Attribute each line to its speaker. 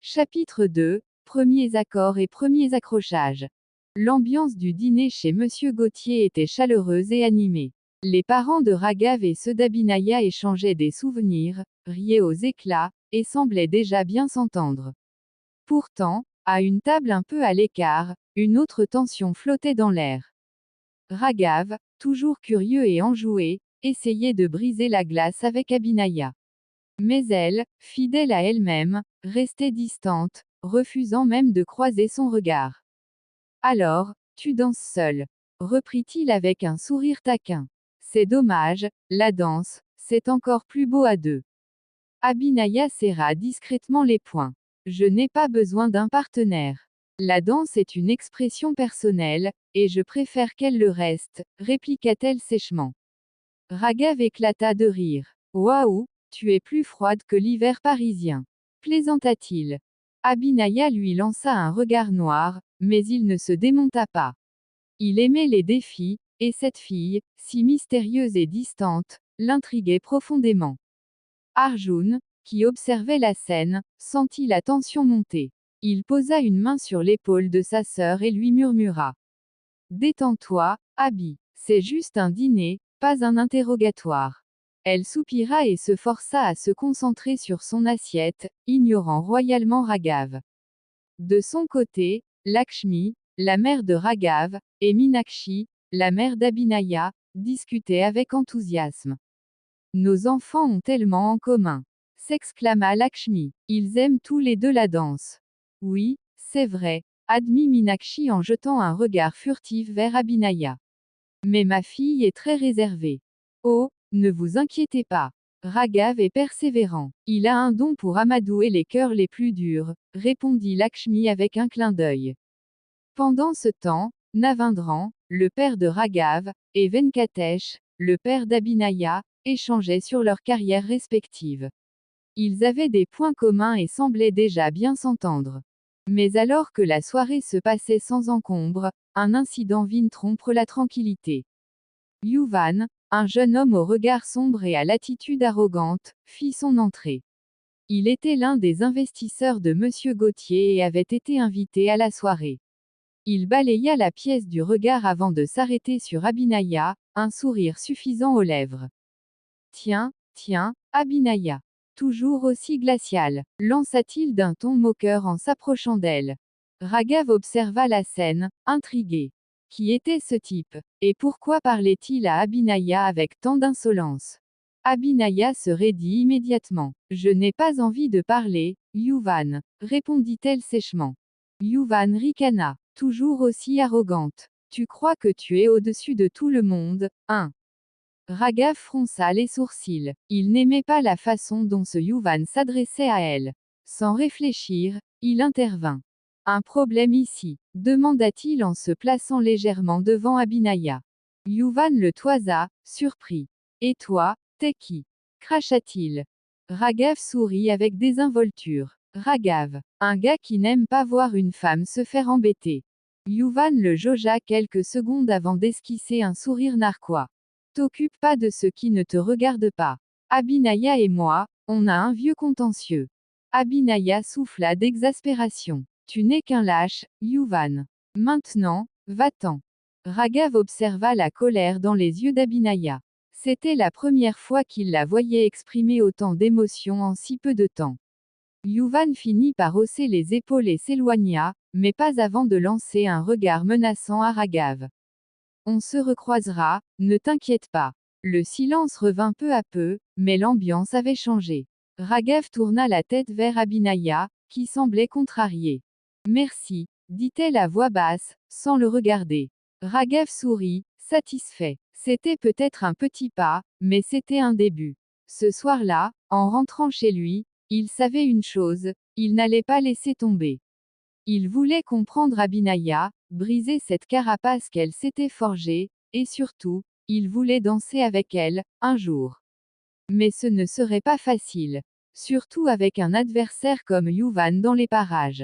Speaker 1: Chapitre 2, premiers accords et premiers accrochages. L'ambiance du dîner chez Monsieur Gauthier était chaleureuse et animée. Les parents de Raghav et ceux d'Abhinaya échangeaient des souvenirs, riaient aux éclats, et semblaient déjà bien s'entendre. Pourtant, à une table un peu à l'écart, une autre tension flottait dans l'air. Raghav, toujours curieux et enjoué, essayait de briser la glace avec Abhinaya. Mais elle, fidèle à elle-même, restait distante, refusant même de croiser son regard. Alors, tu danses seul, reprit-il avec un sourire taquin. C'est dommage, la danse, c'est encore plus beau à deux. Abhinaya serra discrètement les poings. Je n'ai pas besoin d'un partenaire. La danse est une expression personnelle, et je préfère qu'elle le reste, répliqua-t-elle sèchement. Raghav éclata de rire. Waouh, tu es plus froide que l'hiver parisien. Plaisanta-t-il. Abhinaya lui lança un regard noir, mais il ne se démonta pas. Il aimait les défis, et cette fille, si mystérieuse et distante, l'intriguait profondément. Arjun, qui observait la scène, sentit la tension monter. Il posa une main sur l'épaule de sa sœur et lui murmura. Détends-toi, Abhi, c'est juste un dîner, pas un interrogatoire. Elle soupira et se força à se concentrer sur son assiette, ignorant royalement Raghav. De son côté, Lakshmi, la mère de Raghav, et Minakshi, la mère d'Abhinaya, discutaient avec enthousiasme. Nos enfants ont tellement en commun, s'exclama Lakshmi. Ils aiment tous les deux la danse. Oui, c'est vrai, admit Minakshi en jetant un regard furtif vers Abhinaya. Mais ma fille est très réservée. Oh, ne vous inquiétez pas. Raghav est persévérant. Il a un don pour amadouer les cœurs les plus durs, répondit Lakshmi avec un clin d'œil. Pendant ce temps, Navindran, le père de Raghav, et Venkatesh, le père d'Abhinaya, échangeaient sur leurs carrières respectives. Ils avaient des points communs et semblaient déjà bien s'entendre. Mais alors que la soirée se passait sans encombre, un incident vint rompre la tranquillité. Yuvan, un jeune homme au regard sombre et à l'attitude arrogante, fit son entrée. Il était l'un des investisseurs de Monsieur Gauthier et avait été invité à la soirée. Il balaya la pièce du regard avant de s'arrêter sur Abhinaya, un sourire suffisant aux lèvres. Tiens, Abhinaya. Toujours aussi glacial, lança-t-il d'un ton moqueur en s'approchant d'elle. Raghav observa la scène, intrigué. Qui était ce type, et pourquoi parlait-il à Abhinaya avec tant d'insolence? Abhinaya se raidit immédiatement. Je n'ai pas envie de parler, Yuvan, répondit-elle sèchement. Yuvan ricana, toujours aussi arrogante. Tu crois que tu es au-dessus de tout le monde, hein? Raghav fronça les sourcils. Il n'aimait pas la façon dont ce Yuvan s'adressait à elle. Sans réfléchir, il intervint. Un problème ici, demanda-t-il en se plaçant légèrement devant Abhinaya. Yuvan le toisa, surpris. Et toi, t'es qui? Cracha-t-il. Raghav sourit avec désinvolture. Raghav, un gars qui n'aime pas voir une femme se faire embêter. Yuvan le jaugea quelques secondes avant d'esquisser un sourire narquois. T'occupe pas de ce qui ne te regarde pas. Abhinaya et moi, on a un vieux contentieux. Abhinaya souffla d'exaspération. Tu n'es qu'un lâche, Yuvan. Maintenant, va-t'en. Raghav observa la colère dans les yeux d'Abhinaya. C'était la première fois qu'il la voyait exprimer autant d'émotions en si peu de temps. Yuvan finit par hausser les épaules et s'éloigna, mais pas avant de lancer un regard menaçant à Raghav. On se recroisera, ne t'inquiète pas. Le silence revint peu à peu, mais l'ambiance avait changé. Raghav tourna la tête vers Abhinaya, qui semblait contrariée. Merci, dit-elle à voix basse, sans le regarder. Raghav sourit, satisfait. C'était peut-être un petit pas, mais c'était un début. Ce soir-là, en rentrant chez lui, il savait une chose, il n'allait pas laisser tomber. Il voulait comprendre Abhinaya, briser cette carapace qu'elle s'était forgée, et surtout, il voulait danser avec elle, un jour. Mais ce ne serait pas facile. Surtout avec un adversaire comme Yuvan dans les parages.